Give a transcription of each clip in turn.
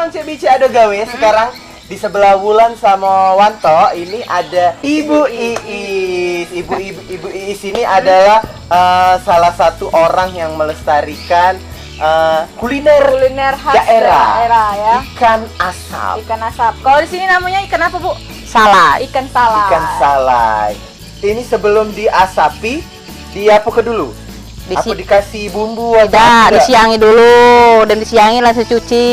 memang Cek Bici ada gawe sekarang di sebelah Wulan sama Wanto ini ada Ibu Iis. Ibu Iis ini adalah salah satu orang yang melestarikan kuliner khas daerah ya. Ikan asap. Ikan asap. Kalau di sini namanya ikan apa, Bu? Salai. Ikan salai. Ikan salai. Ini sebelum diasapi, diapa dulu? Apa dikasih bumbu ada? Disiangi dulu, dan disiangi langsung cuci,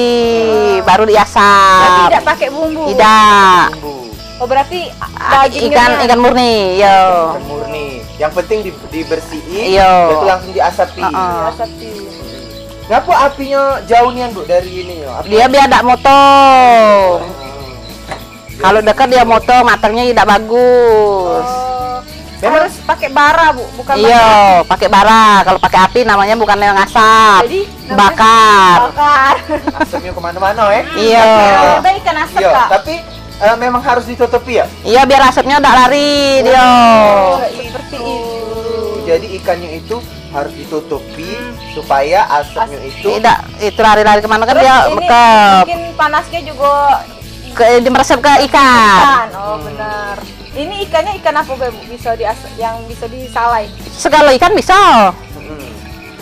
baru diasap. Tidak pakai bumbu. Tidak. Bumbu. Oh, berarti dagingnya ikan murni, yo. Ikan murni. Yang penting dibersihin, Yo. itu langsung diasapi. diasapi. Ngapa apinya jauh nian, Bu, dari ini yo? Dia biar tidak motong. Kalau dekat dia motong, matangnya tidak bagus. Memang Harus pakai bara, Bu, bukan Iya, pakai bara. Kalau pakai api namanya bukan yang asap. Jadi bakar. bakar. asapnya kemana-mana ya? Iya. Kita ikan asap, Iya, Kak. tapi memang harus ditutupi ya? Iya, biar asapnya tidak lari dia. Seperti itu. Jadi ikannya itu harus ditutupi supaya asapnya itu Tidak, itu lari-lari kemana kan Terus dia ini ke mungkin panasnya juga dimeresap ke ikan. Oh, benar. Ini ikannya ikan apa, Bu? Yang bisa disalai. Segala ikan bisa.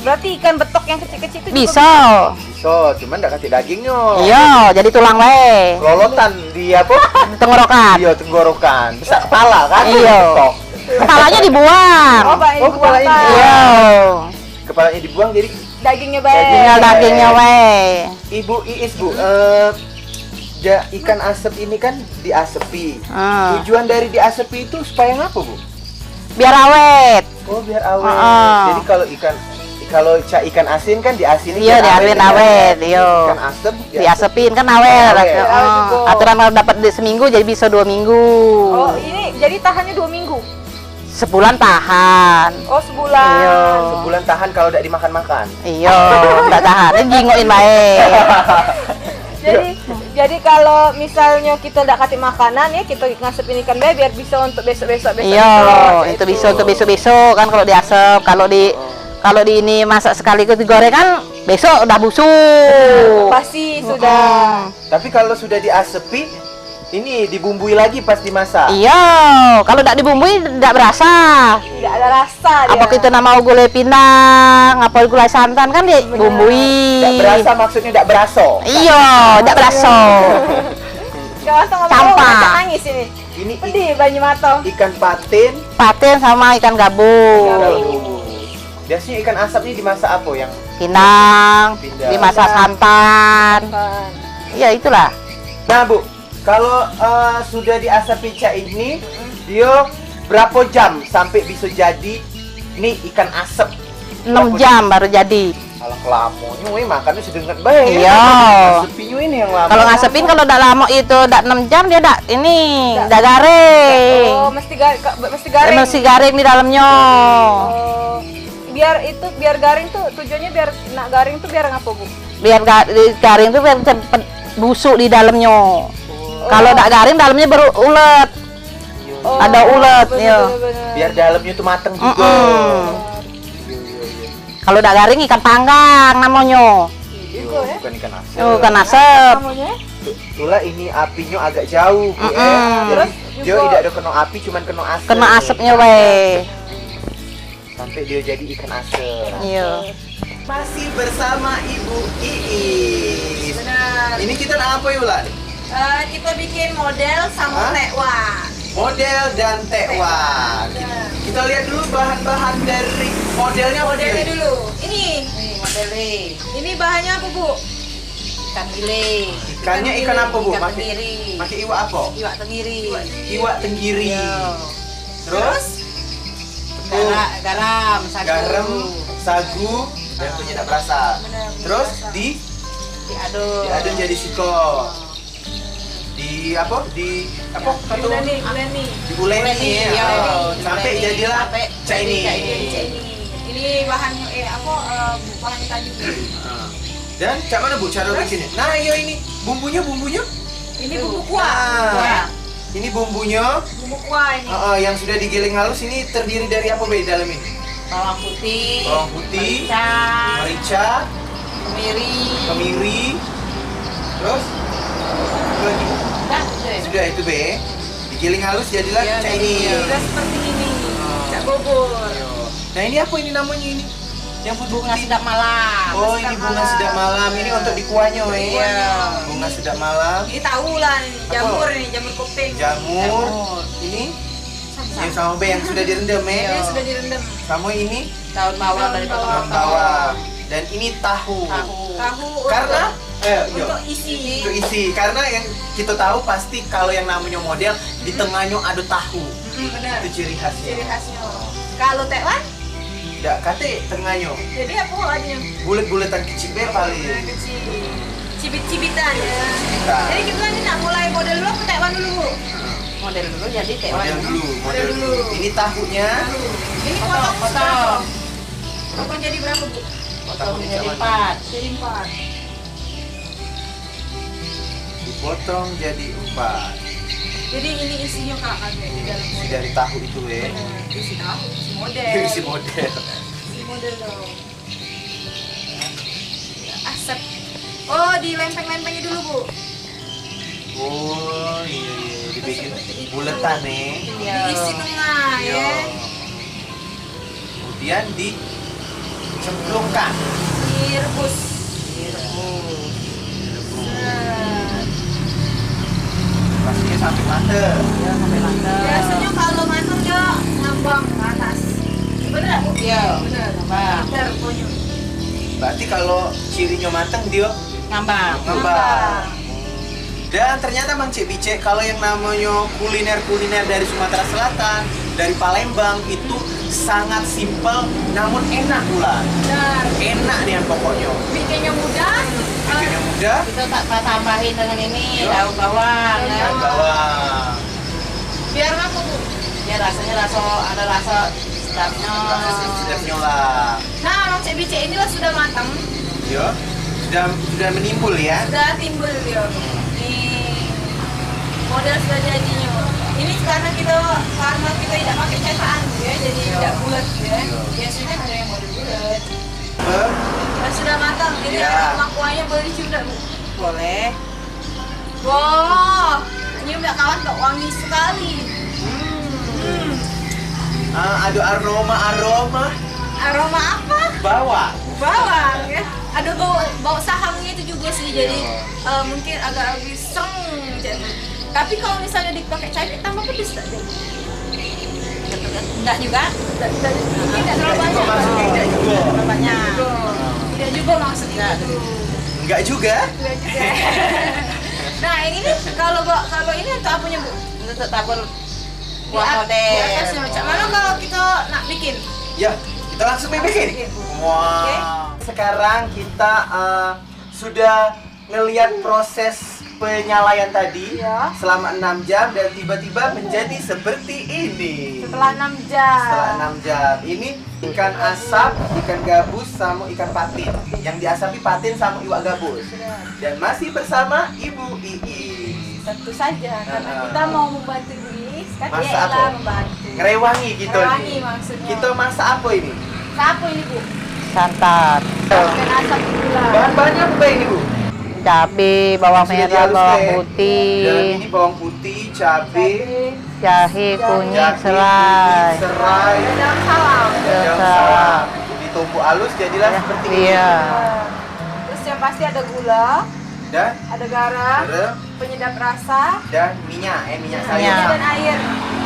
Berarti ikan betok yang kecil-kecil itu Bisa. bisa, cuman nggak kasih dagingnya. Iya, jadi tulang we. Lolotan di apa? Tenggorokan. Iya, tenggorokan. Besar kepala kan? Iya. Betok. Kepalanya dibuang. Oh, Pak, Oh, kepalanya dibuang, Pak. Iya. Kepalanya dibuang jadi Dagingnya baik. Tinggal dagingnya we. Ibu Iis, Bu. Ikan asap ini kan diasepi. Tujuan dari diasepi itu supaya ngapa, Bu? Biar awet. Oh, biar awet. Jadi kalau ikan asin kan diasinin. Iya, biar diarin ya. awet. Iya. Ikan asap Diasepin kan awet. Awet. Aturan kalau dapat seminggu jadi bisa 2 minggu. Oh, ini jadi tahannya 2 minggu. Sebulan tahan. Oh, sebulan. Iya. sebulan tahan kalau tidak dimakan-makan. Iya, enggak tahan. Ini jingoin baik. Jadi kalau misalnya kita tidak kasih makanan ya, kita ngasepin ikan bayi biar bisa untuk besok-besok Iya, itu bisa untuk besok-besok kan kalau diasap. Kalau di ini masak sekaligus digoreng kan besok udah busuk. pasti sudah. Tapi kalau sudah diasepi, ini dibumbui lagi pas dimasak. Iya, kalau tidak dibumbui tidak berasa. Tidak ada rasa dia. Apa kita nama gulai pindang, apa gulai santan kan dibumbui. Tidak berasa maksudnya tidak beraso. Iya, tidak berasa. Kawasan Campak. ngomong nangis ini. Ini Pedih banyu matang. ikan patin. Patin sama ikan gabus. Biasanya ikan asap ini dimasak apa yang Pindang, Pindang. dimasak santan. Iya, itulah. Nah, Bu, kalau sudah diasapi cak ini, dia berapa jam sampai bisa jadi nih ikan asap? 6 jam baru jadi. Alah kelamonnya, weh makannya sedengat baik. Iya. Asepinya ini yang lama. Kalau ngasepin kalau udah lama itu udah 6 jam dia udah garing. Oh, mesti garing. Masih garing di dalamnya. Oh, biar garing tuh tujuannya biar nak garing tuh biar ngapa, Bu? Biar garing tuh biar cepet busuk di dalamnya. Kalau udah garing dalamnya baru ulet. Oh, Ada ulet, iya. bener. Biar dalamnya tuh mateng juga. Kalau udah garing ikan panggang namanya. Juga ya. Bukan ikan asap. Oh, ikan asap. Namanya? Itulah ini apinya agak jauh, Bu, ya. Terus Dia juga tidak ada kena api, cuman kena asap. Kena asapnya we. Sampai dia jadi ikan asap. Iya. Masih bersama Ibu Iis. benar. Ini kita apa ya, Ulan? Kita bikin model sama Hah? tekwan. Model dan tekwan. Kita lihat dulu bahan-bahan dari modelnya. Modelnya Bu. dulu. Ini Modelnya. ini bahannya apa, Bu? Ikan gile. Ikannya ikan apa, Bu? Ikan Pakai tenggiri. pakai iwak apa? Iwak tenggiri. Iwak tenggiri. Terus Garam, garam, sagu, dan itu tidak berasa. Terus diaduk. diaduk jadi siko. Di apa? Di apa? Satu Gulani. diuleni ya. Iya. Sampai Diuleni, jadilah sampai cak ini. Ini bahannya bahannya tadi. Dan cak mana, Bu, cara bikinnya? Nah, iya ini bumbunya. Ini bumbu kuah. Nah, ini bumbunya. Bumbu kuah ini. Yang sudah digiling halus ini terdiri dari apa, Be, dalam ini? Bawang putih, Bawang putih, merica, merica, kemiri, kemiri, Terus itu lagi. Sudah itu be. Digiling halus jadilah Iya, cak ini. Udah seperti ini. Cak bubur. Nah ini apa ini namanya ini? Yang Bunga sedap malam. Oh ini bunga sedap malam. Ini untuk di kuahnya weh. Iya. Bunga sedap malam. Ini tahu lah nih, jamur nih, jamur kuping. Jamur. Ini yang sama be yang sudah direndam Ini ya. sudah direndam. Sama ini Daun bawang dari Daun potong bawang. Dan ini tahu. Tahu Karena untuk isi. itu isi. Karena yang kita tahu pasti kalau yang namanya model di tengahnya ada tahu. Benar. Itu ciri khasnya. Ciri khasnya. Kalau tekwan, Tidak kate tengahnya. jadi apa adanya? Bulet-buletan kecil be paling. Kecil. Cibit-cibitan ya. Cibitan. Jadi kita ini nak mulai model dulu apa tekwan dulu, Bu? Model dulu jadi tewan. Model dulu, model Model dulu. dulu. Ini tahunya. Ini Potong. potong. Potong jadi berapa, Bu? Potong jadi Sama. 4. Jadi 4. Dipotong jadi 4. Jadi ini isinya Kak kan di dalam Isi model. dari tahu itu be. Isi tahu, isi model. Isi model. Isi model dong. Asap. Oh, dilempeng-lempengnya dulu, Bu. Oh iya, dibikin Seperti itu. buletan nih. Iya. Diisi tengah ya. Kemudian dicemplungkan. Direbus. Pastinya sampai mateng. Ya sampai matang. Biasanya kalau matang dia ngambang ke atas. Bener, Bu? Iya. Bener. Ngambang. Bener, pokoknya. Berarti kalau cirinya mateng dia Ngambang. ngembang. Dan ternyata Mang Cik Bicek kalau yang namanya kuliner-kuliner dari Sumatera Selatan, dari Palembang itu sangat simpel namun enak pula. Bener. Enak nih pokoknya. Bikinnya mudah. Bikinnya mudah. Kita tak tambahin dengan ini Yo. daun bawang Daun ya. Dan bawang. Biar apa, Bu? Ya rasanya ada rasa sedapnya. Sedapnya lah. Nah, Mang Cik Bicek inilah sudah matang. Yo. Sudah menimbul ya. Sudah timbul dia. Nih. Model sudah jadinya. Ini karena kita tidak pakai cetakan ya, jadi tidak bulat ya. Biasanya ada yang model bulat. Dan sudah matang. Ini Iya. ada kuahnya boleh dicium enggak, Bu? Boleh. Wah, nyium enggak kawan kok wangi sekali. Ada aroma Aroma apa? bawang. Bawang ya. Ada bau sahamnya itu juga sih. Jadi mungkin agak lebih seng gitu. Tapi kalau misalnya dipakai cabai tambah pedes tak deh? Enggak juga. Tidak terlalu banyak. Maksudnya enggak juga. Banyak. Tidak juga maksudnya itu. Enggak juga. Tidak juga. Nah ini nih kalau ini untuk apanya, Bu? Untuk tabur Di buah model. atasnya macam mana kalau kita nak bikin? Ya, kita langsung bikin. Wow. Sekarang kita sudah ngelihat proses penyalaian tadi Iya. selama 6 jam dan tiba-tiba menjadi seperti ini. Setelah 6 jam. Setelah 6 jam. Ini ikan asap, ikan gabus sama ikan patin. Yang diasapi patin sama iwak gabus. Dan masih bersama Ibu Iis. Tentu saja karena kita mau membantu Bu Iis kan Masak dia apa? membantu. Ngerewangi gitu Ngerewangi nih. maksudnya. Kita masak apa ini? Apa ini, Bu? Santan. Ikan asap gula. Bahan-bahannya apa ini, Bu? Cabai, bawang Sudah merah, dihalus, bawang Teh. Dalam putih, ini bawang putih, cabai, jahe, kunyit, jahe, serai. kunyit, serai, Daun salam. daun salam. Ditumbuk halus jadilah seperti ini. Iya. Terus yang pasti ada gula, Dan ada garam, garam penyedap rasa, dan minyak, minyak Minyak. sayur. dan air.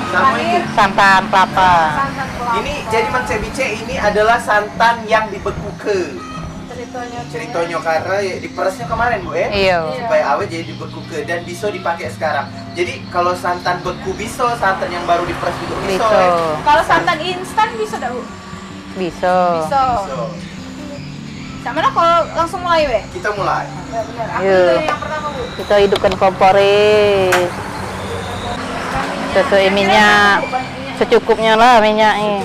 Sama Terakhir, Santan kelapa. santan kelapa. Ini jadi Mang Cebice ini adalah santan yang dibekuke. Ceritanya karena ya, diperesnya kemarin Bu Iya. supaya awet jadi dibekuke dan bisa dipakai sekarang. Jadi kalau santan beku bisa, santan yang baru diperes juga bisa. Bisa. Kalau santan instan bisa enggak, Bu? Bisa. Bisa. So, Sama lah kalau langsung mulai, weh. kita mulai. Ya, benar. Aku Iya. itu yang pertama, Bu. Kita hidupkan komporis. Sesuai minyak. Secukupnya lah minyaknya.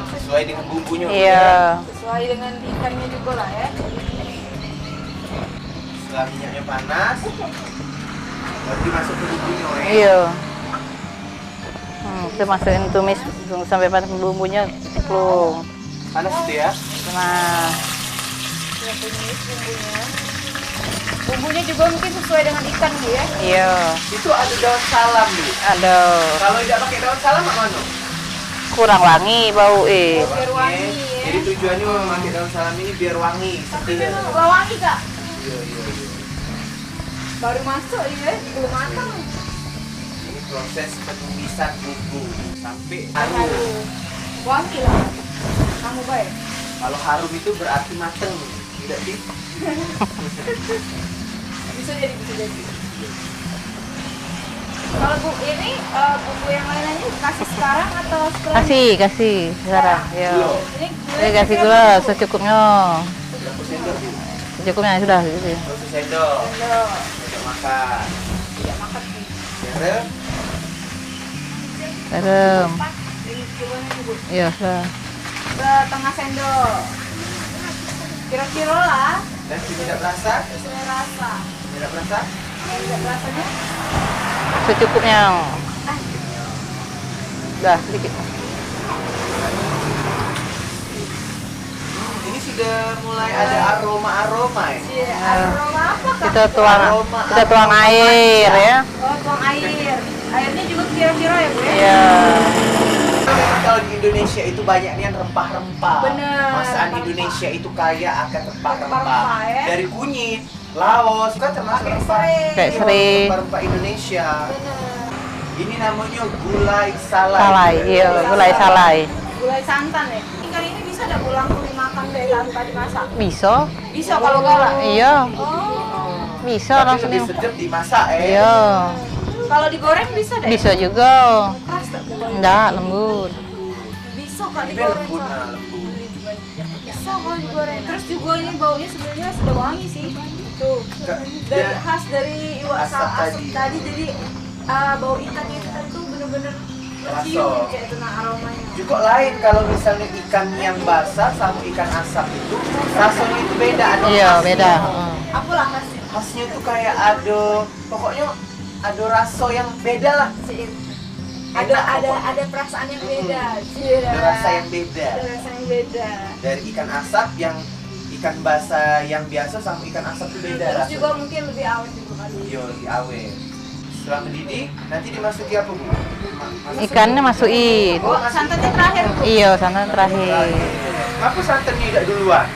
Sesuai dengan bumbunya. Iya. Sesuai dengan ikannya juga lah ya. Setelah minyaknya panas, baru dimasuk ke bumbunya. Iya. Kita masukin tumis sampai panas bumbunya cemplung. Panas itu ya. Nah, Kita tumis bumbunya. Bumbunya juga mungkin sesuai dengan ikan Bu ya. Iya. Itu ada daun salam Bu. Aduh, Kalau tidak pakai daun salam apa no? kurang wangi bau Biar wangi ya. Jadi tujuannya memakai daun salam ini biar wangi. Tapi segar. memang nggak wangi Kak. Iya, iya, iya. Baru masuk ya, belum matang. Ini proses penumisan bumbu sampai harum. Aduh, wangi lah. Kamu baik. Kalau harum itu berarti mateng, tidak sih? Bisa jadi, bisa jadi. Kalau bu ini bumbu yang lainnya kasih sekarang atau setelah? kasih sekarang. Iya. Belum. Ini Kasih gula secukupnya. Berapa sendok Bu? Secukupnya sudah gitu. 1 sendok. Sendok. Sendok makan. Tidak makan sih. Garam. Garam. Ini kilonya nih bu. Iya, sudah. Setengah sendok. Kira-kira lah. Dan tidak berasa? Sesuai rasa. Tidak berasa? Tidak rasanya? Secukupnya. Udah sedikit. Ini sudah mulai ada aroma-aroma ya? Iya. Aroma apa Kak? Kita tuang air ya. Oh, tuang air. Airnya juga kira-kira ya bu ya? Iya. Memang kalau di Indonesia itu banyak yang rempah-rempah. Bener, Masakan rempah. Indonesia itu kaya akan rempah-rempah. Rempah-rempah, ya. Dari kunyit, laos, kan termasuk Pakai rempah. serai. Kayak Iya, serai. Rempah-rempah Indonesia. Bener. Ini namanya gulai salai. Salai, iya, gulai salai. Gulai santan ya? Ikan ini bisa nggak pulang dimakan dari lantai dimasak? Bisa? Bisa kalau galak? Iya, Oh. bisa Tapi langsung. lebih sedap dimasak ya. Iya, Kalau digoreng bisa deh? bisa juga. Keras nggak bu? Enggak, lembut. Bisa kak Ini digoreng lembut, Kak. nah, lembut. Bisa kalau digoreng. Terus juga ini baunya sebenarnya sudah wangi sih. Tuh. Dari Ya. khas dari iwak Asap asap tadi. tadi jadi bau ikannya itu bener-bener Terasa. cium kayak itu nah aromanya. Juga lain kalau misalnya ikan yang basah sama ikan asap itu rasanya itu beda. Ada Iya, khasnya. beda. Apalah khasnya? Khasnya tuh kayak ada, pokoknya ada rasa yang beda lah. Ada perasaan yang beda. Ada rasa yang beda. Ada rasa yang beda. Dari ikan asap yang ikan basah yang biasa sama ikan asap itu beda Terus rasanya. juga mungkin lebih awet juga kali. Iya, lebih awet. Setelah mendidih, nanti dimasuki apa Bu? Ikannya masukin. Oh, santannya terakhir. Bu. Iya, santan terakhir. Apa santannya tidak duluan?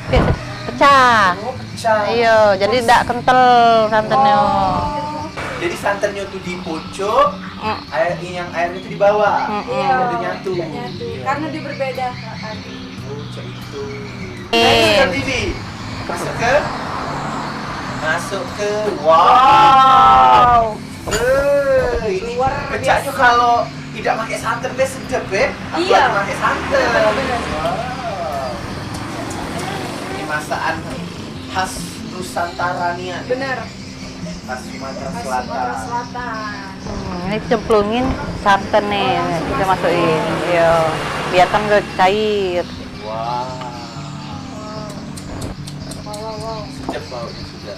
Pecah. Oh, pecah. Iya, jadi tidak kental santannya. Jadi santannya tuh di pojok, Mm. air itu di bawah. Iya. Ada nyatu. Tidak nyatu. Karena dia berbeda Kak, tadi. Oh, cek itu. Iya. Didi. Masuk ke wow. Ini Luar pecahnya biasa. kalau tidak pakai santan deh sedap ya. Iya. Apalagi pakai santan. Benar-benar. Wow. Ini masakan khas Nusantara nih ya. Benar. Khas Sumatera Khas Selatan. Sumatera Selatan. Ini cemplungin santan nih, kita masukin. Iya, biar kan gak cair. Wow. Wow. Sedap baunya sudah.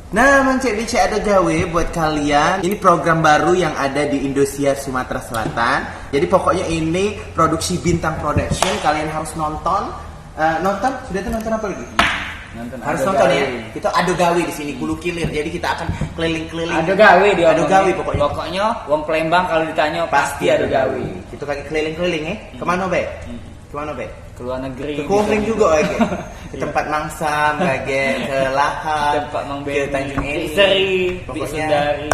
Nah, Cek Bice ada gawe buat kalian. Ini program baru yang ada di Indosiar Sumatera Selatan. Jadi pokoknya ini produksi Bintang Production. Kalian harus nonton. Nonton? Sudah tuh nonton apa lagi? Harus Ado nonton gawe. ya. Kita ado gawe di sini Hulu Kilir. Jadi kita akan keliling-keliling. Ada gawe dia. Ado gawe pokoknya. Pokoknya wong Palembang kalau ditanya pasti ada gawe. Kita lagi keliling-keliling ya. Kemana be? Kemana be? Ke luar negeri. Ke Kuning bisa. juga lagi. Ke tempat Mangsam, lagi ke Lahat, Tempat Mang ke Benny, Tanjung Eri. Bik Seri, Bik Pokoknya- Sundari.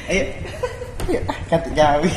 Ayo. Ayo, kata gawe.